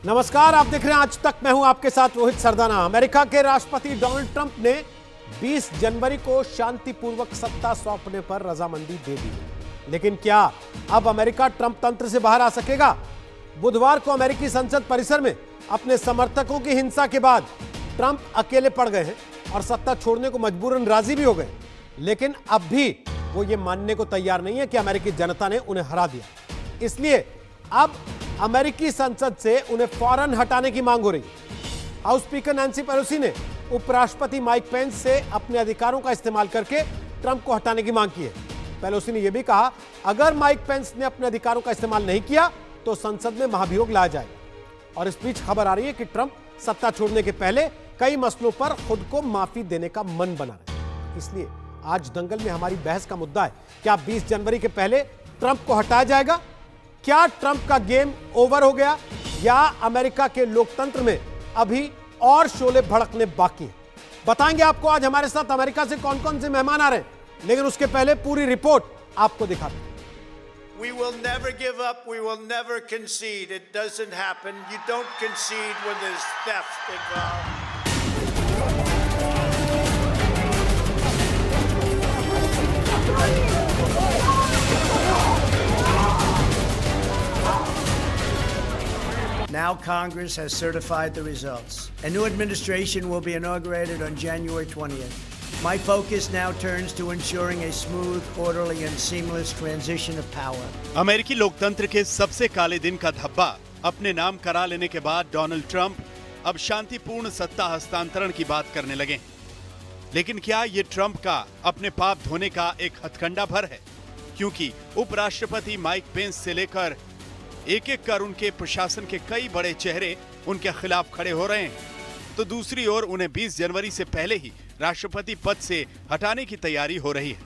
नमस्कार, आप देख रहे हैं आज तक। मैं हूं आपके साथ रोहित सरदाना। अमेरिका के राष्ट्रपति डोनाल्ड ट्रंप ने 20 जनवरी को शांतिपूर्वक सत्ता सौंपने पर रजामंदी दे दी, लेकिन क्या अब अमेरिका ट्रंप तंत्र से बाहर आ सकेगा? बुधवार को अमेरिकी संसद परिसर में अपने समर्थकों की हिंसा के बाद ट्रंप अकेले पड़ गए हैं और सत्ता छोड़ने को मजबूरन राजी भी हो गए, लेकिन अब भी वो ये मानने को तैयार नहीं है कि अमेरिकी जनता ने उन्हें हरा दिया। इसलिए अब अमेरिकी संसद से उन्हें फौरन हटाने की मांग हो रही है। हाउस स्पीकर नैंसी पेलोसी ने उपराष्ट्रपति माइक पेंस से अपने अधिकारों का इस्तेमाल करके ट्रंप को हटाने की मांग की है। पेलोसी ने यह भी कहा, अगर माइक पेंस ने अपने अधिकारों का इस्तेमाल नहीं किया तो संसद में महाभियोग लाया जाएगा। और इस बीच खबर आ रही है कि ट्रंप सत्ता छोड़ने के पहले कई मसलों पर खुद को माफी देने का मन बना रहे हैं। इसलिए आज दंगल में हमारी बहस का मुद्दा है, क्या 20 जनवरी के पहले ट्रंप को हटाया जाएगा? क्या ट्रंप का गेम ओवर हो गया या अमेरिका के लोकतंत्र में अभी और शोले भड़कने बाकी हैं? बताएंगे आपको आज हमारे साथ अमेरिका से कौन कौन से मेहमान आ रहे हैं, लेकिन उसके पहले पूरी रिपोर्ट आपको दिखाते हैं। We will never give up. We will never concede. It doesn't happen. You don't concede when there's theft involved. Now Congress has certified the results. A new administration will be inaugurated on January 20th. My focus now turns to ensuring a smooth, orderly and seamless transition of power. अमेरिकी लोकतंत्र के सबसे काले दिन का धब्बा अपने नाम करा लेने के बाद डोनाल्ड ट्रंप अब शांतिपूर्ण सत्ता हस्तांतरण की बात करने लगे। लेकिन क्या ये ट्रंप का अपने पाप धोने का एक हथकंडा भर है? क्योंकि उपराष्ट्रपति माइक पेंस से लेकर एक एक कर उनके प्रशासन के कई बड़े चेहरे उनके खिलाफ खड़े हो रहे हैं, तो दूसरी ओर उन्हें 20 जनवरी से पहले ही राष्ट्रपति पद से हटाने की तैयारी हो रही है।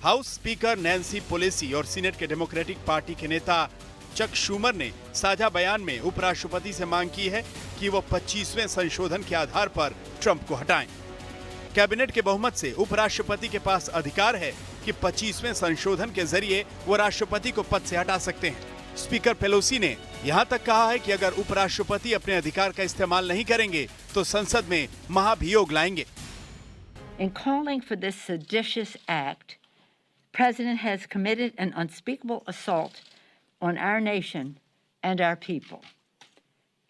हाउस स्पीकर नैंसी पेलोसी और सीनेट के डेमोक्रेटिक पार्टी के नेता चक शूमर ने साझा बयान में उपराष्ट्रपति से मांग की है कि वो 25वें संशोधन के आधार पर ट्रंप को हटाएं। कैबिनेट के बहुमत से उपराष्ट्रपति के पास अधिकार है कि 25वें संशोधन के जरिए वो राष्ट्रपति को पद से हटा सकते हैं। स्पीकर पेलोसी ने यहां तक कहा है कि अगर उपराष्ट्रपति अपने अधिकार का इस्तेमाल नहीं करेंगे तो संसद में महाभियोग लाएंगे। In calling for this seditious act, President has committed an unspeakable assault on our nation and our people.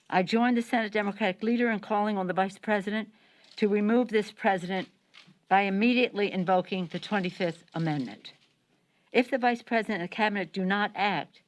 I join the Senate Democratic leader in calling on the Vice President to remove this president by immediately invoking the 25th Amendment. If the Vice President and the Cabinet do not act,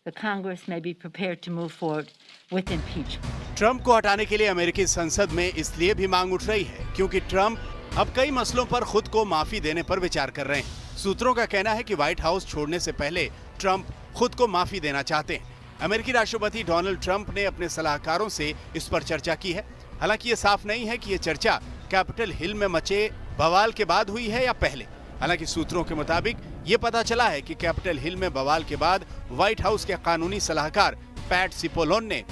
the Congress may be prepared to move forward with impeachment. Trump को हटाने के लिए अमेरिकी संसद में इसलिए भी मांग उठ रही है क्योंकि ट्रंप अब कई मसलों पर खुद को माफी देने पर विचार कर रहे हैं। सूत्रों का कहना है कि व्हाइट हाउस छोड़ने से पहले ट्रंप खुद को माफी देना चाहते हैं। अमेरिकी राष्ट्रपति डोनाल्ड ट्रंप ने अपने सलाहकारों से इस पर चर्चा की है। हालांकि ये साफ नहीं है कि ये चर्चा कैपिटल हिल में मचे बवाल के बाद हुई है या पहले। हालांकि सूत्रों के मुताबिक ये पता चला है कि कैपिटल हिल में बवाल के बाद व्हाइट हाउस के कानूनी सलाहकार पैट सिपोलोन ने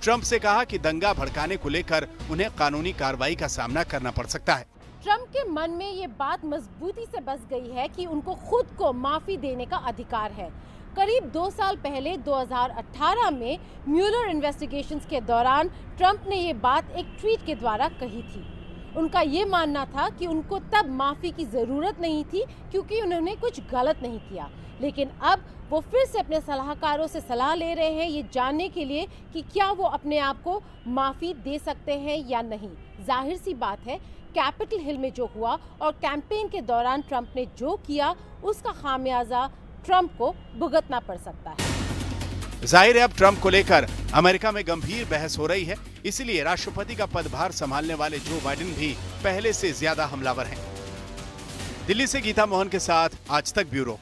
ट्रंप से कहा कि दंगा भड़काने को लेकर उन्हें कानूनी कार्रवाई का सामना करना पड़ सकता है। ट्रंप के मन में ये बात मजबूती से बस गई है कि उनको खुद को माफी देने का अधिकार है। करीब 2 साल पहले 2018 में म्यूलर इन्वेस्टिगेशंस के दौरान ट्रंप ने ये बात एक ट्वीट के द्वारा कही थी। उनका ये मानना था कि उनको तब माफी की जरूरत नहीं थी क्योंकि उन्होंने कुछ गलत नहीं किया, लेकिन अब वो फिर से अपने सलाहकारों से सलाह ले रहे हैं ये जानने के लिए कि क्या वो अपने आप को माफी दे सकते हैं या नहीं। जाहिर सी बात है, कैपिटल हिल में जो हुआ और कैंपेन के दौरान ट्रंप ने जो किया उसका खामियाजा ट्रंप को भुगतना पड़ सकता है। जाहिर है अब ट्रंप को लेकर अमेरिका में गंभीर बहस हो रही है, इसीलिए राष्ट्रपति का पदभार संभालने वाले जो बाइडेन भी पहले से ज्यादा हमलावर हैं। दिल्ली से गीता मोहन के साथ आज तक ब्यूरो।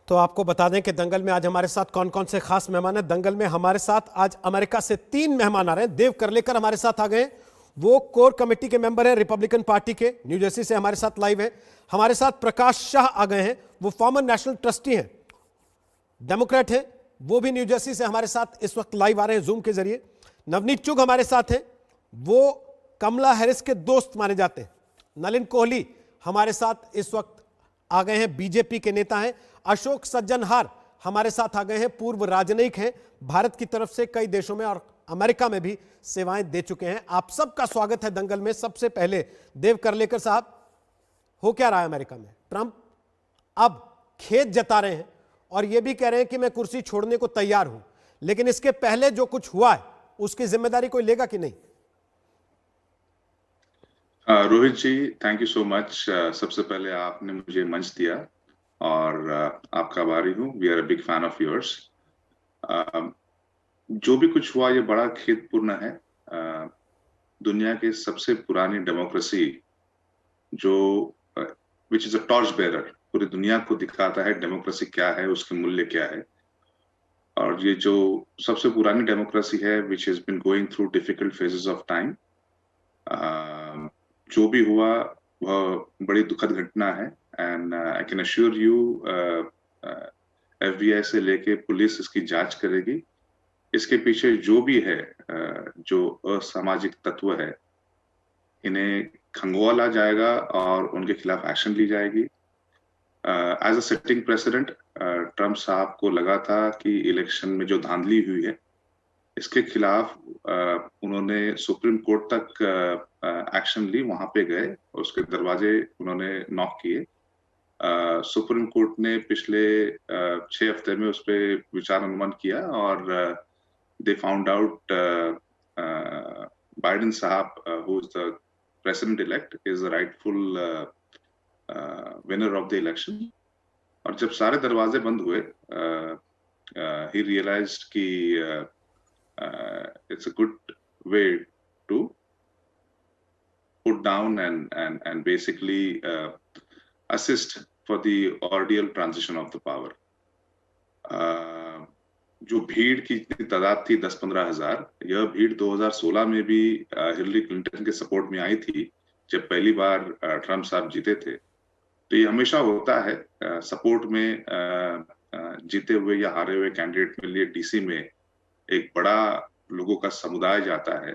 तो आपको बता दें कि दंगल में आज हमारे साथ कौन कौन से खास मेहमान हैं। दंगल में हमारे साथ आज अमेरिका से 3 मेहमान आ रहे हैं। देव करलेकर हमारे साथ आ गए, वो कोर कमेटी के मेंबर हैं रिपब्लिकन पार्टी के, न्यू जर्सी से हमारे साथ लाइव हैं। हमारे साथ प्रकाश शाह आ गए हैं, वो फॉर्मर नेशनल ट्रस्टी हैं, डेमोक्रेट हैं, वो भी न्यू जर्सी से हमारे साथ इस वक्त लाइव आ रहे हैं जूम के जरिए। नवनीत चुग हमारे साथ हैं, वो कमला हैरिस के दोस्त माने जाते हैं। नलिन कोहली हमारे साथ इस वक्त आ गए हैं, बीजेपी के नेता हैं। अशोक सज्जनहार हमारे साथ आ गए हैं, पूर्व राजनयिक हैं, भारत की तरफ से कई देशों में और अमेरिका में भी सेवाएं दे चुके हैं। आप सबका स्वागत है दंगल में। सबसे पहले देव करलेकर साहब, हो क्या रहा है अमेरिका में? ट्रंप अब खेद जता रहे हैं और यह भी कह रहे हैं कि मैं कुर्सी छोड़ने को तैयार हूं, लेकिन इसके पहले जो कुछ हुआ है उसकी जिम्मेदारी कोई लेगा कि नहीं? रोहित जी, थैंक यू सो मच। सबसे पहले आपने मुझे मंच दिया और आपका आभारी हूँ। We are a big fan of yours. जो भी कुछ हुआ ये बड़ा खेदपूर्ण है। दुनिया के सबसे पुरानी डेमोक्रेसी जो which is a torch bearer, पूरी दुनिया को दिखाता है डेमोक्रेसी क्या है, उसके मूल्य क्या है। और ये जो सबसे पुरानी डेमोक्रेसी है which has been going through difficult phases of time, जो भी हुआ वह बड़ी दुखद घटना है। And I can assure you FBI से लेके पुलिस इसकी जांच करेगी। इसके पीछे जो भी है जो असामाजिक तत्व है, इन्हें खंगवाला जाएगा और उनके खिलाफ एक्शन ली जाएगी। As a sitting president, Trump साहब को लगा था कि इलेक्शन में जो धांधली हुई है इसके खिलाफ उन्होंने सुप्रीम कोर्ट तक एक्शन ली, वहां पे गए और उसके दरवाजे उन्होंने नॉक किए। सुप्रीम कोर्ट ने पिछले 6 हफ्ते में उस पर विचार अनुमान किया और दे फाउंड आउट बाइडेन साहब, who is the president elect, is the rightful winner of the election. और जब सारे दरवाजे बंद हुए, ही रियलाइज्ड कि it's a good way to put down and basically assist for the ordeal transition of the power. जो भीड़ की तादाद थी 10-15 हजार, यह भीड़ 2016 में भी हिलरी क्लिंटन के सपोर्ट में आई थी जब पहली बार ट्रंप साहब जीते थे। तो ये हमेशा होता है, सपोर्ट में जीते हुए या हारे हुए कैंडिडेट के लिए DC में एक बड़ा लोगों का समुदाय जाता है।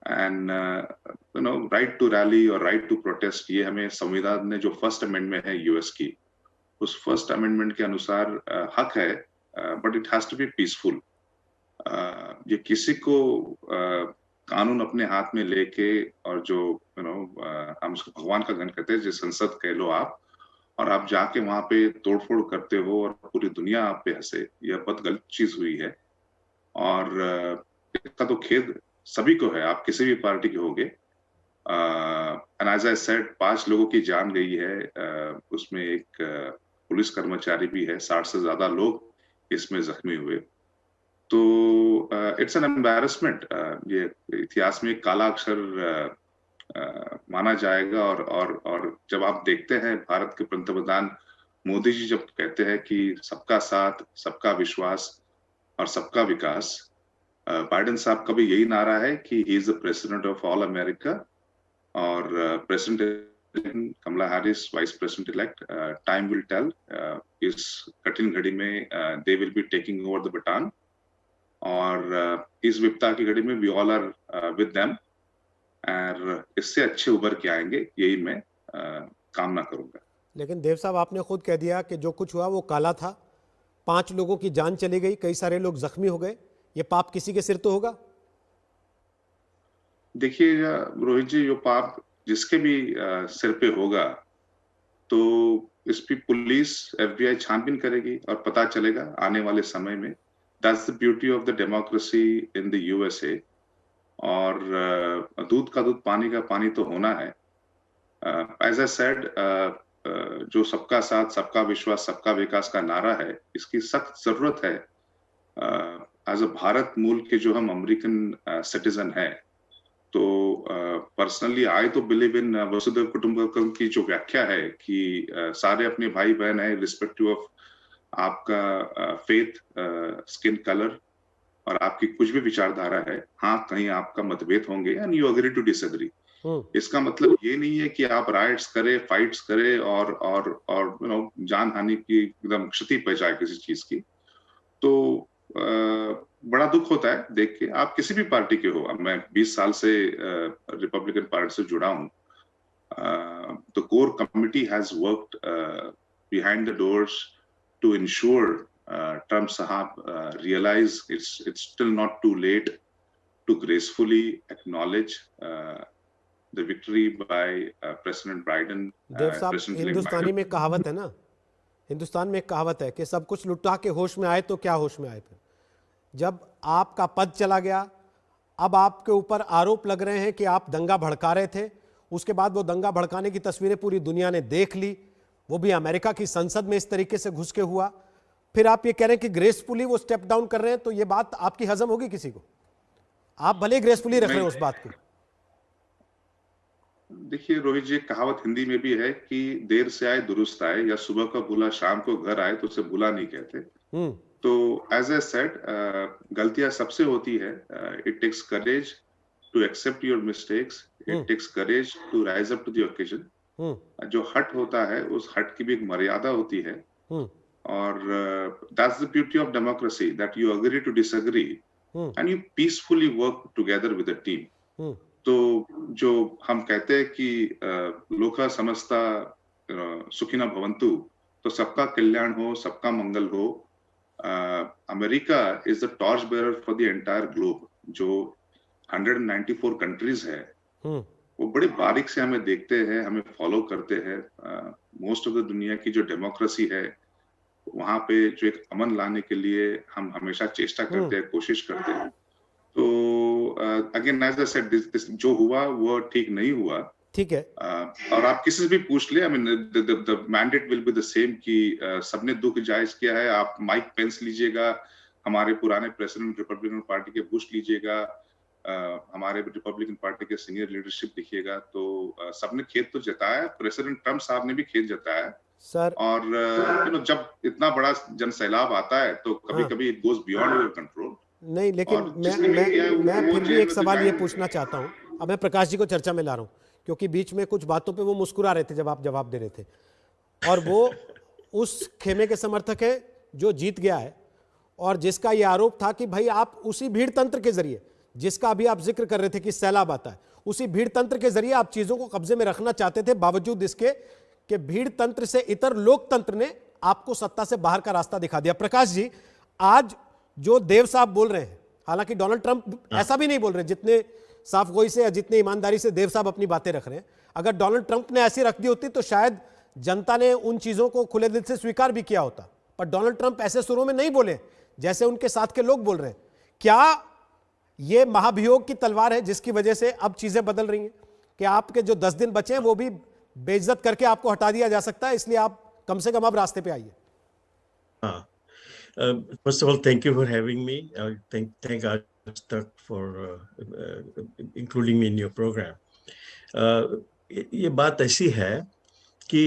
एंड राइट टू रैली और राइट टू प्रोटेस्ट, ये हमें संविधान ने जो फर्स्ट अमेंडमेंट है US की, उस फर्स्ट अमेंडमेंट के अनुसार हक है, but it has to be peaceful. ये किसी को कानून अपने हाथ में लेके और जो हम उसको भगवान का गण कहते हैं, जो संसद कह लो आप, और आप जाके वहां पे तोड़फोड़ करते हो और पूरी दुनिया आप पे हंसे, यह बहुत गलत चीज हुई है। और इसका तो खेद सभी को है, आप किसी भी पार्टी के होगे। एंड एज आई सेड, 5 लोगों की जान गई है, उसमें एक पुलिस कर्मचारी भी है, 60 से ज्यादा लोग इसमें जख्मी हुए। तो इट्स एन एम्बैरेसमेंट। ये इतिहास में एक काला अक्षर माना जाएगा। और जब आप देखते हैं भारत के पंतप्रधान मोदी जी जब कहते हैं कि सबका साथ, सबका विश्वास और सबका विकास, बाइडेन साहब का भी यही नारा है कि he is the president of all America. और president Kamala Harris, vice president elect, time will tell. इस कठिन घड़ी में they will be taking over the baton. और इस विपदा की घड़ी में we all are with them, और इससे अच्छे उभर के आएंगे, यही मैं कामना करूंगा। लेकिन देव साहब, आपने खुद कह दिया कि जो कुछ हुआ वो काला था, 5 लोगों की जान चली गई, कई सारे लोग जख्मी हो गए, ये पाप किसी के सिर तो होगा? देखिए रोहित जी, जो पाप जिसके भी सिर पे होगा, तो इस पे पुलिस FBI छानबीन करेगी और पता चलेगा आने वाले समय में। That's the beauty of the democracy in the USA। और दूध का दूध, पानी का पानी तो होना है। एज आई सेड, जो सबका साथ, सबका विश्वास, सबका विकास का नारा है, इसकी सख्त जरूरत है। एज अ भारत मूल के जो हम अमेरिकन सिटीजन हैं, तो पर्सनली आई तो बिलीव इन वसुधैव कुटुंबकम की जो व्याख्या है कि सारे अपने भाई बहन है, रिस्पेक्टिव ऑफ आपका फेथ, स्किन कलर और आपकी कुछ भी विचारधारा है। हाँ, कहीं आपका मतभेद होंगे and you agree to disagree. इसका मतलब ये नहीं है कि आप राइट्स करे, फाइट्स करे और जान हानि की एकदम क्षति पहुंचाए किसी चीज की। तो बड़ा दुख होता है देख के, आप किसी भी पार्टी के हो। अब मैं 20 साल से रिपब्लिकन पार्टी से जुड़ा हूँ। The core committee has worked behind the doors to ensure Trump sahab realize it's still not too late to gracefully acknowledge the victory by President Biden. देव साहब, President हिंदुस्तानी में कहावत है ना, हिंदुस्तान में एक कहावत है कि सब कुछ लुटा के होश में आए तो क्या होश में आए। फिर जब आपका पद चला गया, अब आपके ऊपर आरोप लग रहे हैं कि आप दंगा भड़का रहे थे। उसके बाद वो दंगा भड़काने की तस्वीरें पूरी दुनिया ने देख ली, वो भी अमेरिका की संसद में इस तरीके से घुस के हुआ। फिर आप ये कह रहे हैं कि ग्रेसफुली वो स्टेप डाउन कर रहे हैं, तो ये बात आपकी हजम होगी किसी को? आप भले ग्रेसफुली रख रहे हैं उस बात को। देखिए रोहित जी, कहावत हिंदी में भी है कि देर से आए दुरुस्त आए, या सुबह का बुला शाम को घर आए तो उसे बुला नहीं कहते। तो एज ए सेड, गलतियां सबसे होती है। It takes courage to accept your mistakes, it takes courage to rise up to the occasion. जो हट होता है, उस हट की भी एक मर्यादा होती है, और that's the beauty of democracy, that you agree to disagree and you peacefully work together with a team. तो जो हम कहते हैं कि लोका समस्ता सुखिना भवंतु, तो सबका कल्याण हो, सबका मंगल हो। America is the torch bearer for the entire globe. जो 194 कंट्रीज है, वो बड़े बारीक से हमें देखते हैं, हमें फॉलो करते हैं। मोस्ट ऑफ द दुनिया की जो डेमोक्रेसी है, वहां पे जो एक अमन लाने के लिए हम हमेशा चेष्टा करते हैं, कोशिश करते हैं। तो again as I said, this जो हुआ वो ठीक नहीं हुआ। ठीक है। और आप किसी से भी पूछ ले, I mean the mandate will be the same कि सबने दुख जायज किया है। आप माइक पेंस लीजिएगा, हमारे पुराने प्रेसिडेंट रिपब्लिकन पार्टी के बुश लीजिएगा, हमारे रिपब्लिकन पार्टी के सीनियर लीडरशिप देखिएगा, तो सबने खेत तो जताया। प्रेसिडेंट ट्रम्प साहब ने भी खेत जताया सर। और जब इतना बड़ा जन सैलाब आता है तो कभी-कभी it goes beyond your control. नहीं, लेकिन मैं फिर भी एक सवाल ये पूछना चाहता हूं। अब मैं प्रकाश जी को चर्चा में ला रहा हूं, क्योंकि बीच में कुछ बातों पे वो मुस्कुरा रहे थे जब आप जवाब दे रहे थे, और वो उस खेमे के समर्थक है जो जीत गया है, और जिसका ये आरोप था कि भाई आप उसी भीड़ तंत्र के जरिए, जिसका अभी आप जिक्र कर रहे थे कि सैलाब आता है, उसी भीड़ तंत्र के जरिए आप चीजों को कब्जे में रखना चाहते थे, बावजूद इसके कि भीड़ तंत्र से इतर लोकतंत्र ने आपको सत्ता से बाहर का रास्ता दिखा दिया। प्रकाश जी, आज जो देव साहब बोल रहे हैं, हालांकि डोनाल्ड ट्रंप ऐसा भी नहीं बोल रहे जितने साफ गोई से या जितनी ईमानदारी से देव साहब अपनी बातें रख रहे हैं, अगर डोनाल्ड ट्रंप ने ऐसी रख दी होती तो शायद जनता ने उन चीजों को खुले दिल से स्वीकार भी किया होता। पर डोनाल्ड ट्रंप ऐसे सुरों में नहीं बोले जैसे उनके साथ के लोग बोल रहे हैं। क्या यह महाभियोग की तलवार है जिसकी वजह से अब चीजें बदल रही हैं कि आपके जो 10 दिन बचे हैं वो भी बेइज्जत करके आपको हटा दिया जा सकता है, इसलिए आप कम से कम अब रास्ते पे आइए? हाँ, first of all, thank you for having me. Thank Aaj Tak for including me in your program. ये बात ऐसी है कि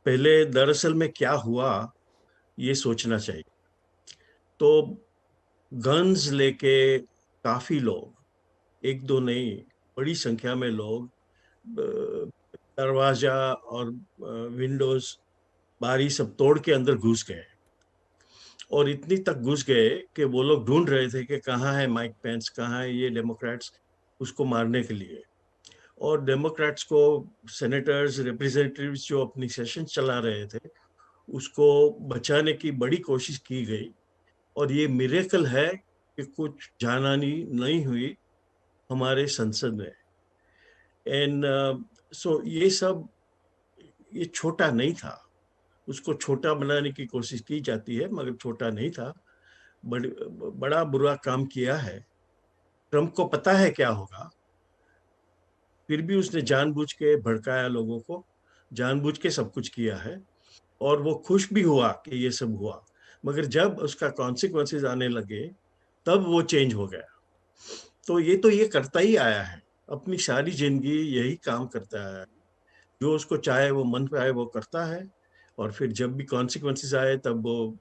पहले दरअसल में क्या हुआ ये सोचना चाहिए। तो गन्स लेके काफी लोग, एक दो नहीं, बड़ी संख्या में लोग दरवाजा और विंडोज बारी सब तोड़ के अंदर घुस गए, और इतनी तक घुस गए कि वो लोग ढूंढ रहे थे कि कहाँ है माइक पेंस, कहाँ है ये डेमोक्रेट्स, उसको मारने के लिए। और डेमोक्रेट्स को सेनेटर्स, रिप्रेजेंटेटिव्स जो अपनी सेशन चला रहे थे, उसको बचाने की बड़ी कोशिश की गई। और ये मिरेकल है कि कुछ जानहानि नहीं हुई हमारे संसद में। एंड सो ये सब, ये छोटा नहीं था, उसको छोटा बनाने की कोशिश की जाती है, मगर छोटा नहीं था। बड़ा बुरा काम किया है। ट्रंप को पता है क्या होगा, फिर भी उसने जानबूझ के भड़काया लोगों को, जानबूझ के सब कुछ किया है, और वो खुश भी हुआ कि ये सब हुआ। मगर जब उसका कॉन्सिक्वेंसेस आने लगे तब वो चेंज हो गया। तो ये करता ही आया है, अपनी सारी जिंदगी यही काम करता है। जो उसको चाहे, वो मन पे आए वो करता है, और फिर जब भी कॉन्सिक्वेंसेस आए तब वो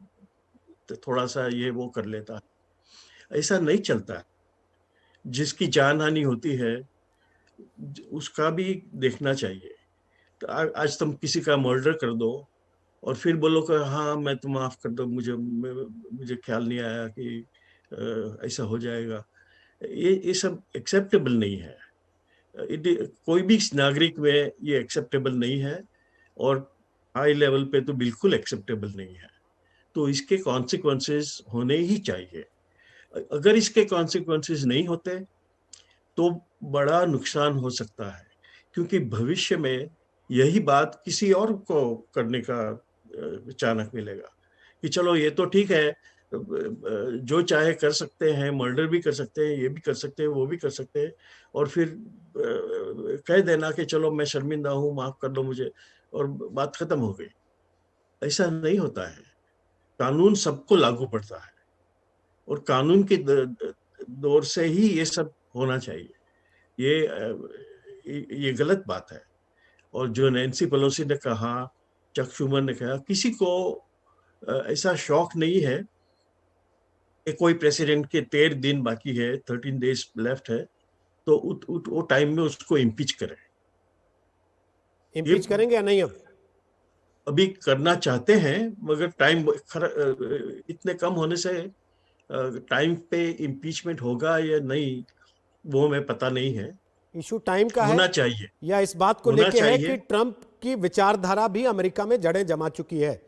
थोड़ा सा ये वो कर लेता है। ऐसा नहीं चलता। जिसकी जानहानि होती है उसका भी देखना चाहिए। तो आज तुम किसी का मर्डर कर दो और फिर बोलो कि हाँ मैं तो माफ कर दो, मुझे ख्याल नहीं आया कि ऐसा हो जाएगा। ये सब एक्सेप्टेबल नहीं है। कोई भी नागरिक में ये एक्सेप्टेबल नहीं है, और हाई लेवल पे तो बिल्कुल एक्सेप्टेबल नहीं है। तो इसके कॉन्सिक्वेंसेस होने ही चाहिए। अगर इसके कॉन्सिक्वेंसेस नहीं होते तो बड़ा नुकसान हो सकता है, क्योंकि भविष्य में यही बात किसी और को करने का अचानक मिलेगा कि चलो ये तो ठीक है, जो चाहे कर सकते हैं, मर्डर भी कर सकते हैं, ये भी कर सकते हैं, वो भी कर सकते हैं, और फिर कह देना कि चलो मैं शर्मिंदा हूँ, माफ कर दो मुझे, और बात खत्म हो गई। ऐसा नहीं होता है। कानून सबको लागू पड़ता है और कानून के दौर से ही ये सब होना चाहिए। ये गलत बात है। और जो नैन्सी पेलोसी ने कहा, चक शूमर ने कहा, किसी को ऐसा शौक नहीं है कि कोई प्रेसिडेंट के 13 दिन बाकी है, 13 डेज लेफ्ट है, तो वो टाइम में उसको इम्पीच करें। इम्पीच करेंगे या नहीं? अब अभी करना चाहते हैं, मगर टाइम इतने कम होने से टाइम पे इम्पीचमेंट होगा या नहीं वो हमें पता नहीं है। इशू टाइम का होना है चाहिए, या इस बात को होना लेके है कि चाहिए। ट्रंप की विचारधारा भी अमेरिका में जड़ें जमा चुकी है?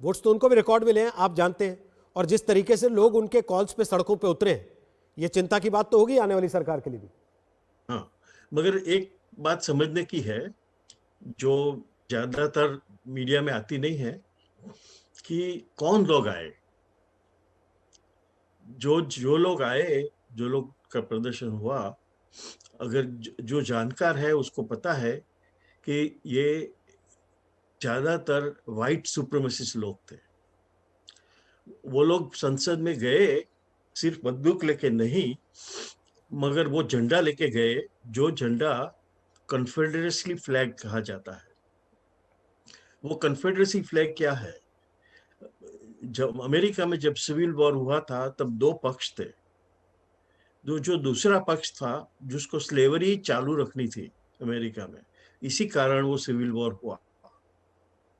वोट्स तो उनको भी रिकॉर्ड मिले हैं, आप जानते हैं, और जिस तरीके से लोग उनके कॉल्स पे सड़कों पे उतरे हैं, ये चिंता की बात तो होगी आने वाली सरकार के लिए भी। हाँ, मगर एक बात समझने की है जो ज्यादातर मीडिया में आती नहीं है, कि कौन लोग आए। जो लोग आए, जो लोग का प्रदर्शन हुआ, अगर जो जानकार है उसको पता है कि ये ज्यादातर वाइट सुप्रीमेसिस्ट लोग थे। वो लोग संसद में गए सिर्फ बंदूक लेके नहीं, मगर वो झंडा लेके गए, जो झंडा कन्फेडरेसी फ्लैग कहा जाता है। वो कन्फेडरेसी फ्लैग क्या है? जब अमेरिका में जब सिविल वॉर हुआ था तब दो पक्ष थे। जो दूसरा पक्ष था जिसको स्लेवरी चालू रखनी थी अमेरिका में, इसी कारण वो सिविल वॉर हुआ।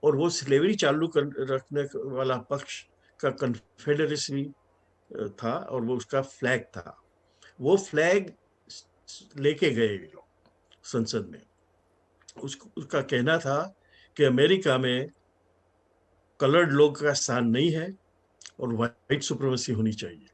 और वो स्लेवरी चालू रखने वाला पक्ष का कन्फेडरेसी था और वो उसका फ्लैग था। वो फ्लैग लेके गए लोग संसद में। उसका कहना था कि अमेरिका में कलर्ड लोग का स्थान नहीं है और वाइट सुप्रीमेसी होनी चाहिए,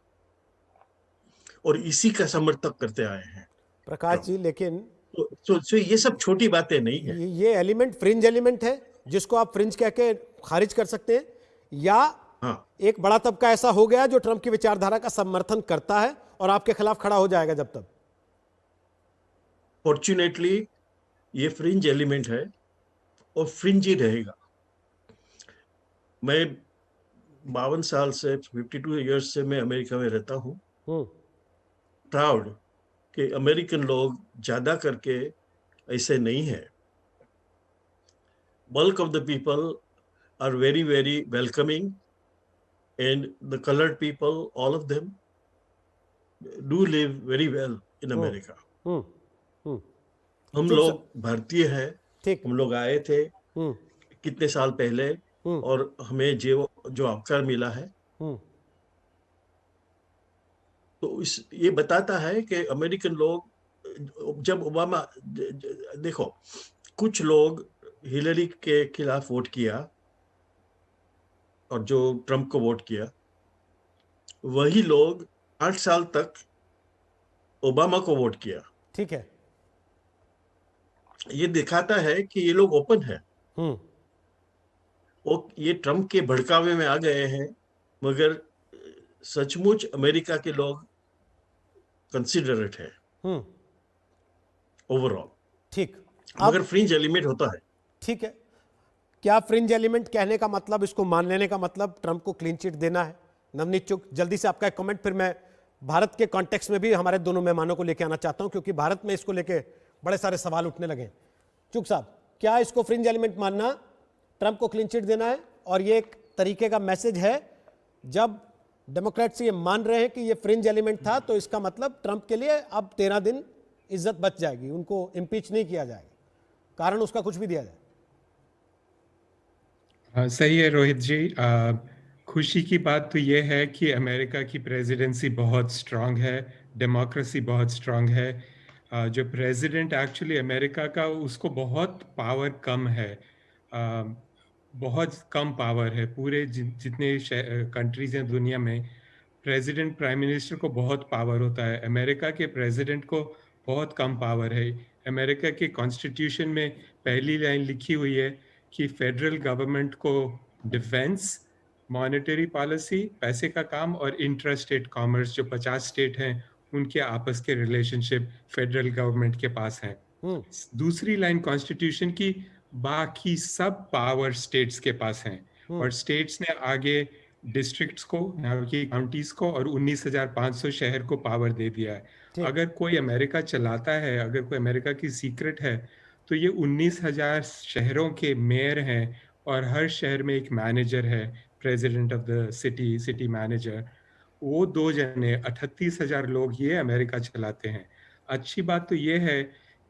और इसी का समर्थन करते आए हैं प्रकाश जी, लेकिन तो ये सब छोटी बातें नहीं है। ये एलिमेंट फ्रिंज एलिमेंट है जिसको आप फ्रिंज कह के खारिज कर सकते हैं, या हाँ, एक बड़ा तबका ऐसा हो गया जो ट्रंप की विचारधारा का समर्थन करता है और आपके खिलाफ खड़ा हो जाएगा जब तक? फॉर्चुनेटली ये फ्रिंज एलिमेंट है और फ्रिंज ही रहेगा। मैं 52 साल से 52 इयर्स से मैं अमेरिका में रहता हूँ। प्राउड कि अमेरिकन लोग ज्यादा करके ऐसे नहीं है। Bulk of the people are very very welcoming, and the coloured people, all of them do live very well in America. हम लोग भारतीय हैं, ठीक, हम लोग आए थे कितने साल पहले, और हमें जो अवसर मिला है, तो ये बताता है कि अमेरिकन लोग, जब ओबामा, देखो कुछ लोग हिलरी के खिलाफ वोट किया और जो ट्रंप को वोट किया, वही लोग 8 साल तक ओबामा को वोट किया। ठीक है, ये दिखाता है कि ये लोग ओपन है। वो ये ट्रंप के भड़कावे में आ गए हैं, मगर सचमुच अमेरिका के लोग कंसिडरेट है ओवरऑल। ठीक, मगर फ्रिंज एलिमेंट होता है। ठीक है, क्या फ्रिंज एलिमेंट कहने का मतलब, इसको मान लेने का मतलब ट्रंप को क्लीन चिट देना है? नवनीत चुग, जल्दी से आपका एक कमेंट, फिर मैं भारत के कॉन्टेक्स्ट में भी हमारे दोनों मेहमानों को लेकर आना चाहता हूं, क्योंकि भारत में इसको लेके बड़े सारे सवाल उठने लगे। चुग साहब, क्या इसको फ्रिंज एलिमेंट मानना, ट्रंप को क्लीन चिट देना है, और ये एक तरीके का मैसेज है जब डेमोक्रेट्स ये मान रहे हैं कि ये फ्रिंज एलिमेंट था, तो इसका मतलब ट्रंप के लिए अब 13 दिन इज्जत बच जाएगी, उनको इम्पीच नहीं किया जाएगा, कारण उसका कुछ भी दिया जाए? सही है रोहित जी। खुशी की बात तो ये है कि अमेरिका की प्रेसिडेंसी बहुत स्ट्रांग है, डेमोक्रेसी बहुत स्ट्रांग है। जो प्रेसिडेंट एक्चुअली अमेरिका का, उसको बहुत पावर कम है। बहुत कम पावर है। पूरे जितने कंट्रीज हैं दुनिया में, प्रेसिडेंट प्राइम मिनिस्टर को बहुत पावर होता है। अमेरिका के प्रेसिडेंट को बहुत कम पावर है। अमेरिका के कॉन्स्टिट्यूशन में पहली लाइन लिखी हुई है कि फेडरल गवर्नमेंट को डिफेंस, मॉनेटरी पॉलिसी, पैसे का काम, और इंट्रा स्टेट कॉमर्स, जो 50 स्टेट हैं उनके आपस के रिलेशनशिप फेडरल गवर्नमेंट के पास हैं। दूसरी लाइन कॉन्स्टिट्यूशन की, बाकी सब पावर स्टेट्स के पास हैं, और स्टेट्स ने आगे डिस्ट्रिक्ट्स को, यहाँ की काउंटीज को, और 19,500 शहर को पावर दे दिया है। अगर कोई अमेरिका चलाता है, अगर कोई अमेरिका की सीक्रेट है, तो ये 19,000 शहरों के मेयर हैं, और हर शहर में एक मैनेजर है, president of the city, city manager. वो 2 जने, 38,000 लोग ये अमेरिका चलाते हैं। अच्छी बात तो ये है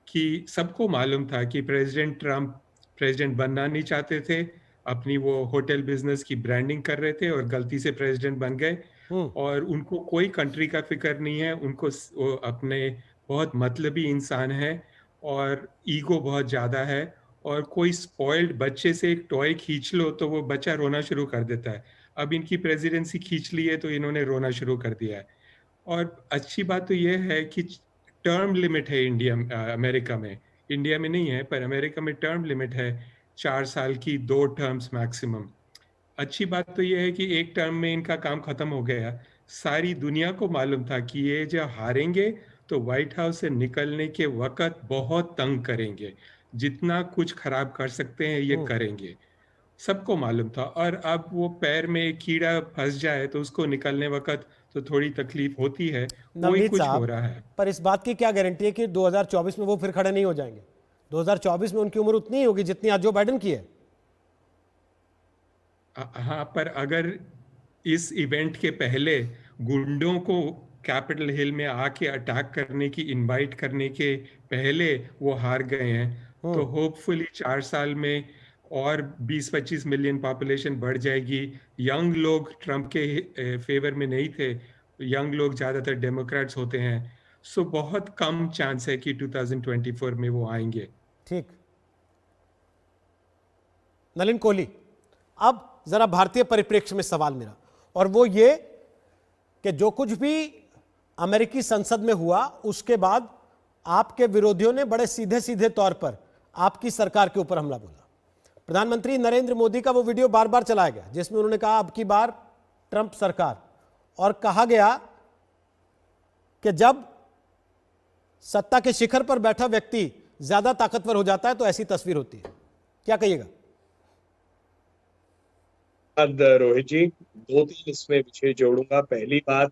कि सबको मालूम था कि प्रेसिडेंट ट्रम्प प्रेसिडेंट बनना नहीं चाहते थे, अपनी वो होटल बिजनेस की ब्रांडिंग कर रहे थे और गलती से प्रेसिडेंट बन गए। और उनको कोई कंट्री का फिक्र नहीं है, उनको वो अपने बहुत मतलबी इंसान है, और ईगो बहुत ज़्यादा है, और कोई स्पॉइल्ड बच्चे से एक टॉय खींच लो तो वो बच्चा रोना शुरू कर देता है। अब इनकी प्रेसिडेंसी खींच ली है तो इन्होंने रोना शुरू कर दिया है। और अच्छी बात तो ये है कि टर्म लिमिट है अमेरिका में। इंडिया में नहीं है, पर अमेरिका में टर्म लिमिट है 4 साल की, 2 टर्म्स मैक्सिमम। अच्छी बात तो ये है कि एक टर्म में इनका काम खत्म हो गया। सारी दुनिया को मालूम था कि ये जब हारेंगे तो व्हाइट हाउस से निकलने के वक्त बहुत तंग करेंगे, जितना कुछ खराब कर सकते हैं ये करेंगे, सबको मालूम था। और अब वो पैर में एक कीड़ा फंस जाए तो उसको निकलने वक्त तो थोड़ी तकलीफ होती है, वही नवनीत कुछ हो साहब, रहा है। पर इस बात की क्या गारंटी है कि 2024 में वो फिर खड़े नहीं हो जाएंगे? 2024 में उनकी उम्र उतनी ही होगी जितनी आज जो बाइडेन की है। हाँ, पर अगर इस इवेंट के पहले गुंडों को कैपिटल हिल में आके अटैक करने की इनवाइट करने के पहले वो हार गए हैं, तो होपफुली 4 साल में और 20-25 मिलियन पॉपुलेशन बढ़ जाएगी। यंग लोग ट्रम्प के फेवर में नहीं थे, यंग लोग ज़्यादातर डेमोक्रेट्स होते हैं, सो बहुत कम चांस है कि 2024 में वो आएंगे। ठीक, नलिन कोहली, अब जरा भारतीय परिप्रेक्ष्य में सवाल मेरा, और वो ये कि जो कुछ भी अमेरिकी संसद में हुआ उसके बाद आपके विरोधियों ने बड़े सीधे सीधे तौर पर आपकी सरकार के ऊपर हमला बोला। प्रधानमंत्री नरेंद्र मोदी का वो वीडियो बार बार चलाया गया जिसमें उन्होंने कहा अब की बार ट्रंप सरकार, और कहा गया कि जब सत्ता के शिखर पर बैठा व्यक्ति ज्यादा ताकतवर हो जाता है तो ऐसी तस्वीर होती है। क्या कहिएगा? रोहित जी, 2-3 इसमें विषय जोड़ूंगा। पहली बात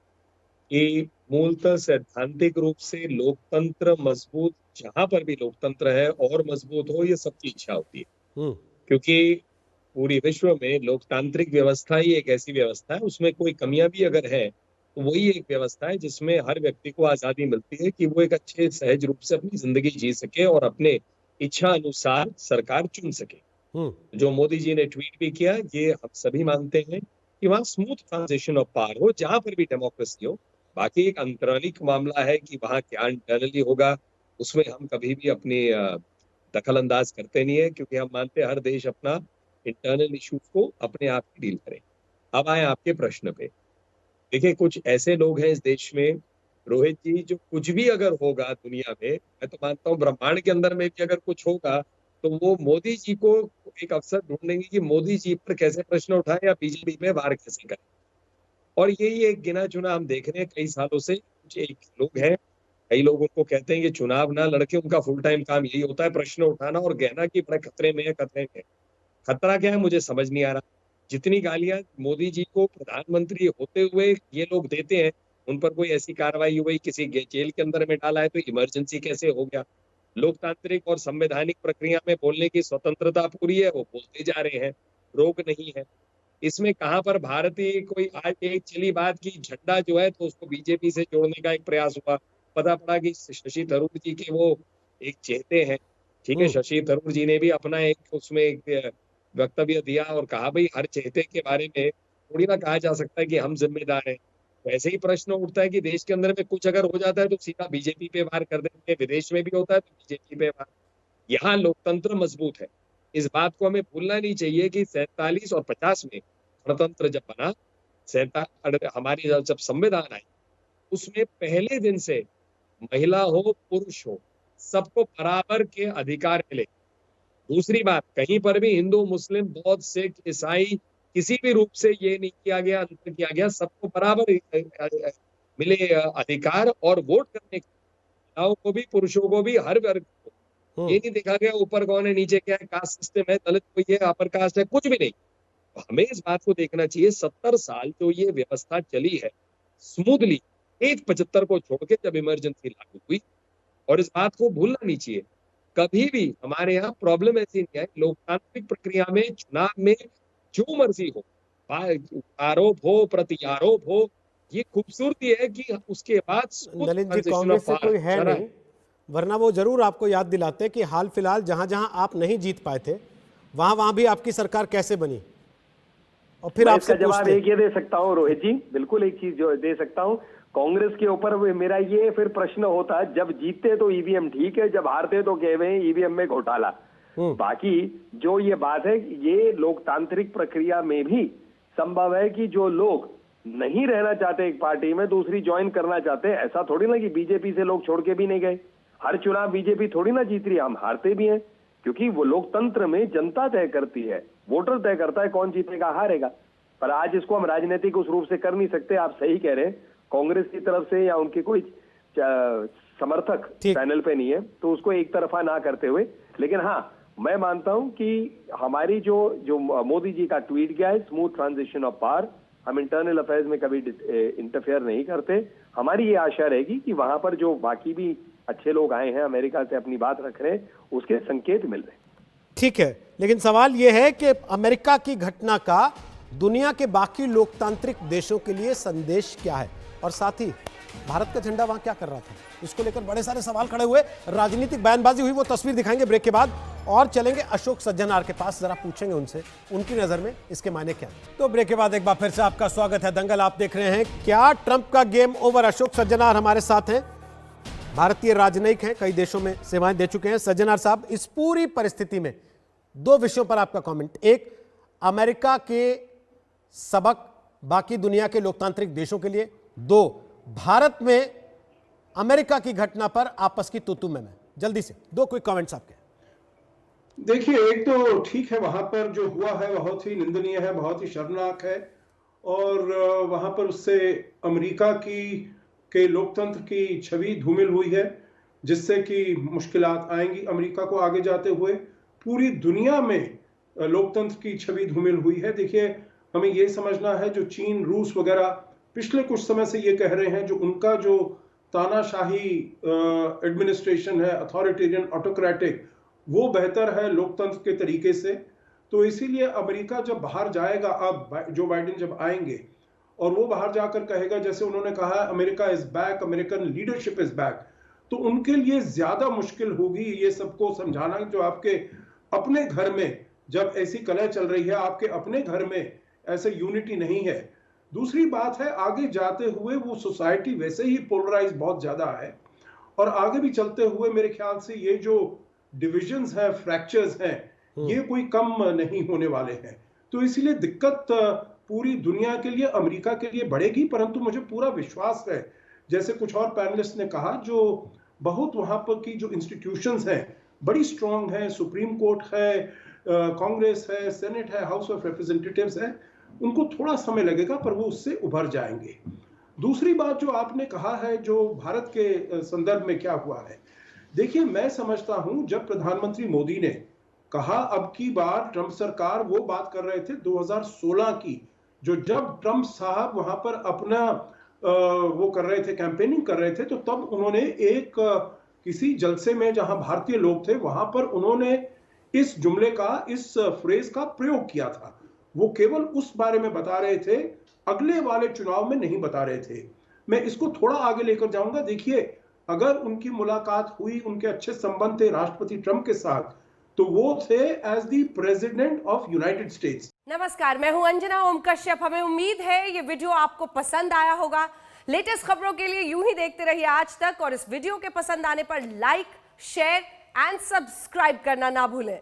कि मूलतः सैद्धांतिक रूप से लोकतंत्र मजबूत, जहां पर भी लोकतंत्र है और मजबूत हो, ये सबकी इच्छा होती है, क्योंकि पूरी विश्व में लोकतांत्रिक व्यवस्था ही एक ऐसी व्यवस्था है, उसमें कोई कमियां भी अगर है तो वही एक व्यवस्था है जिसमें हर व्यक्ति को आजादी मिलती है कि वो एक अच्छे सहज रूप से अपनी जिंदगी जी सके और अपने इच्छा अनुसार सरकार चुन सके। जो मोदी जी ने ट्वीट भी किया, ये हम सभी मानते हैं कि वहां स्मूथ ट्रांजिशन ऑफ पावर हो, जहां पर भी डेमोक्रेसी हो। बाकी एक अंतरालिक मामला है कि वहां क्या इंटरनली होगा, उसमें हम कभी भी अपनी दखल अंदाज करते नहीं है, क्योंकि हम मानते हैं हर देश अपना इंटरनल इश्यूज को अपने आप ही डील करे। अब आए आपके प्रश्न पे। देखिए, कुछ ऐसे लोग हैं इस देश में रोहित जी, जो कुछ भी अगर होगा दुनिया में, मैं तो मानता हूँ ब्रह्मांड के अंदर में भी अगर कुछ होगा तो वो मोदी जी को एक अवसर ढूंढेंगे कि मोदी जी पर कैसे प्रश्न उठाए या बीजेपी में वार कैसे करें। और यही एक गिना चुना हम देख रहे हैं कई सालों से। कुछ एक लोग हैं, कई लोग उनको कहते हैं कि चुनाव ना लड़के, उनका फुल टाइम काम यही होता है प्रश्न उठाना और कहना कि बड़े खतरे में है, खतरे में है। खतरा क्या है मुझे समझ नहीं आ रहा। जितनी गालियां मोदी जी को प्रधानमंत्री होते हुए ये लोग देते हैं, उन पर कोई ऐसी कार्रवाई हुई, किसी जेल के अंदर में डाला है तो इमरजेंसी कैसे हो गया? लोकतांत्रिक और संवैधानिक प्रक्रिया में बोलने की स्वतंत्रता पूरी है, वो बोलते जा रहे हैं, रोक नहीं है। इसमें कहां पर भारतीय कोई आज एक चली बात की झंडा जो है तो उसको बीजेपी से जोड़ने का एक प्रयास हुआ, पता पड़ा कि शशि थरूर जी के वो एक चेहते हैं, ठीक है, शशि थरूर जी ने भी अपना एक उसमें एक वक्तव्य दिया और कहा भाई हर चेहते के बारे में थोड़ी ना कहा जा सकता है कि हम जिम्मेदार हैं। वैसे ही प्रश्न उठता है कि देश के अंदर में कुछ अगर हो जाता है तो सीधा बीजेपी पे वार कर देते हैं, विदेश में भी होता है तो बीजेपी पे वार। यहाँ लोकतंत्र मजबूत है, इस बात को हमें भूलना नहीं चाहिए कि 47 और 50 में गणतंत्र जब बना, हमारी जब संविधान आई, उसमें पहले दिन से महिला हो पुरुष हो सबको बराबर के अधिकार मिले। दूसरी बात, कहीं पर भी हिंदू मुस्लिम बौद्ध सिख ईसाई किसी भी रूप से ये नहीं किया गया, अंतर किया गया, सबको बराबर मिले अधिकार और वोट करने के, महिलाओं को भी पुरुषों को भी, हर वर्ग को। ये नहीं देखा गया ऊपर कौन है नीचे क्या है, कास्ट सिस्टम है, दलित कोई है, अपर कास्ट है, कुछ भी नहीं। तो हमें इस बात को देखना चाहिए 70 साल जो ये व्यवस्था चली है स्मूथली, एक 75 को छोड़ के जब इमरजेंसी लागू हुई, और इस बात को भूलना नहीं चाहिए कभी भी हमारे यहाँ प्रॉब्लम ऐसी नहीं है। लोकतांत्रिक प्रक्रिया में चुनाव में जो मर्जी हो, आरोप हो प्रत्यारोप हो, ये खूबसूरती है कि उसके बाद नलिन जी कांग्रेस से कोई है नहीं, वरना वो जरूर आपको याद दिलाते कि हाल फिलहाल जहां जहां आप नहीं जीत पाए थे वहां भी आपकी सरकार कैसे बनी, और फिर आपसे जवाब एक ये दे सकता हूँ रोहित जी, बिल्कुल एक चीज जो दे सकता हूँ। कांग्रेस के ऊपर मेरा ये फिर प्रश्न होता है, जब जीतते तो ईवीएम ठीक है, जब हारते तो कह रहे हैं ईवीएम में घोटाला। बाकी जो ये बात है, ये लोकतांत्रिक प्रक्रिया में भी संभव है कि जो लोग नहीं रहना चाहते एक पार्टी में, दूसरी ज्वाइन करना चाहते हैं। ऐसा थोड़ी ना कि बीजेपी से लोग छोड़ के भी नहीं गए, हर चुनाव बीजेपी थोड़ी ना जीत रही है, हम हारते भी हैं, क्योंकि वो लोकतंत्र में जनता तय करती है, वोटर तय करता है कौन जीतेगा हारेगा। पर आज इसको हम राजनीतिक उस रूप से कर नहीं सकते। आप सही कह रहे हैं, कांग्रेस की तरफ से या उनके कोई समर्थक पैनल पे नहीं है, तो उसको एक तरफा ना करते हुए, लेकिन हाँ मैं मानता हूं कि हमारी जो मोदी जी का ट्वीट गया है, स्मूथ ट्रांजिशन ऑफ पावर, हम इंटरनल अफेयर्स में कभी इंटरफेयर नहीं करते। हमारी ये आशा रहेगी कि वहां पर जो बाकी भी अच्छे लोग आए हैं, अमेरिका से अपनी बात रख रहे हैं, उसके संकेत मिल रहे हैं। ठीक है, लेकिन सवाल यह है कि अमेरिका की घटना का दुनिया के बाकी लोकतांत्रिक देशों के लिए संदेश क्या है, और साथ ही भारत का झंडा वहां क्या कर रहा था, इसको लेकर बड़े सारे सवाल खड़े हुए, राजनीतिक बयानबाजी हुई। वो तस्वीर दिखाएंगे ब्रेक के बाद, और चलेंगे अशोक सज्जनार के पास, जरा पूछेंगे उनसे उनकी नजर में इसके मायने क्या। तो ब्रेक के बाद एक बार फिर से आपका स्वागत है, दंगल आप देख रहे हैं। क्या ट्रंप का गेम ओवर? अशोक सज्जनार हमारे साथ हैं, भारतीय राजनयिक हैं, कई देशों में सेवाएं दे चुके हैं। सज्जनार साहब, इस पूरी परिस्थिति में दो विषयों पर आपका कमेंट। एक, अमेरिका के सबक बाकी दुनिया के लोकतांत्रिक देशों के लिए। दो, भारत में अमेरिका की घटना पर आपस की तू में। जल्दी से दो क्विक कमेंट्स आपके। देखिए, एक तो ठीक है, वहां पर जो हुआ है बहुत ही निंदनीय है, बहुत ही शर्मनाक है, और वहां पर उससे अमेरिका के लोकतंत्र की छवि धूमिल हुई है, जिससे कि मुश्किलात आएंगी अमेरिका को आगे जाते हुए। पूरी दुनिया में लोकतंत्र की छवि धूमिल हुई है। देखिए, हमें यह समझना है, जो चीन रूस वगैरह पिछले कुछ समय से ये कह रहे हैं, जो उनका जो तानाशाही एडमिनिस्ट्रेशन है, अथॉरिटेरियन ऑटोक्रेटिक, वो बेहतर है लोकतंत्र के तरीके से। तो इसीलिए अमेरिका जब बाहर जाएगा, अब जो बाइडेन जब आएंगे और वो बाहर जाकर कहेगा, जैसे उन्होंने कहा America is back, American leadership is back, तो उनके लिए ज्यादा मुश्किल होगी ये सबको समझाना, जो आपके अपने घर में जब ऐसी कलह चल रही है, आपके अपने घर में ऐसे यूनिटी नहीं है। दूसरी बात है, आगे जाते हुए वो सोसाइटी वैसे ही पोलराइज बहुत ज्यादा है, और आगे भी चलते हुए मेरे ख्याल से ये जो डिविजन्स है, फ्रैक्चर्स हैं, ये कोई कम नहीं होने वाले हैं। तो इसीलिए दिक्कत पूरी दुनिया के लिए, अमेरिका के लिए बढ़ेगी। परंतु मुझे पूरा विश्वास है, जैसे कुछ और पैनलिस्ट ने कहा, जो बहुत वहां पर की जो इंस्टीट्यूशंस हैं बड़ी स्ट्रांग है, सुप्रीम कोर्ट है, कांग्रेस है, सेनेट है, हाउस ऑफ रिप्रेजेंटेटिव्स है, उनको थोड़ा समय लगेगा पर वो उससे उभर जाएंगे। दूसरी बात जो आपने कहा है, जो भारत के संदर्भ में क्या हुआ है, देखिए, मैं समझता हूं जब प्रधानमंत्री मोदी ने कहा अब की बार ट्रंप सरकार, वो बात कर रहे थे 2016 की, जो जब ट्रंप साहब वहां पर अपना वो कर रहे थे, कैंपेनिंग कर रहे थे, तो तब उन्होंने एक किसी जलसे में जहां भारतीय लोग थे, वहां पर उन्होंने इस जुमले का, इस फ्रेज का प्रयोग किया था। वो केवल उस बारे में बता रहे थे, अगले वाले चुनाव में नहीं बता रहे थे। मैं इसको थोड़ा आगे लेकर जाऊंगा। देखिए, अगर उनकी मुलाकात हुई, उनके अच्छे संबंध थे राष्ट्रपति ट्रंप के साथ, तो वो थे as the president of United States. नमस्कार, मैं हूं अंजना ओम कश्यप। हमें उम्मीद है ये वीडियो आपको पसंद आया होगा। लेटेस्ट खबरों के लिए यूं ही देखते रहिए आज तक, और इस वीडियो के पसंद आने पर लाइक, शेयर एंड सब्सक्राइब करना ना भूलें।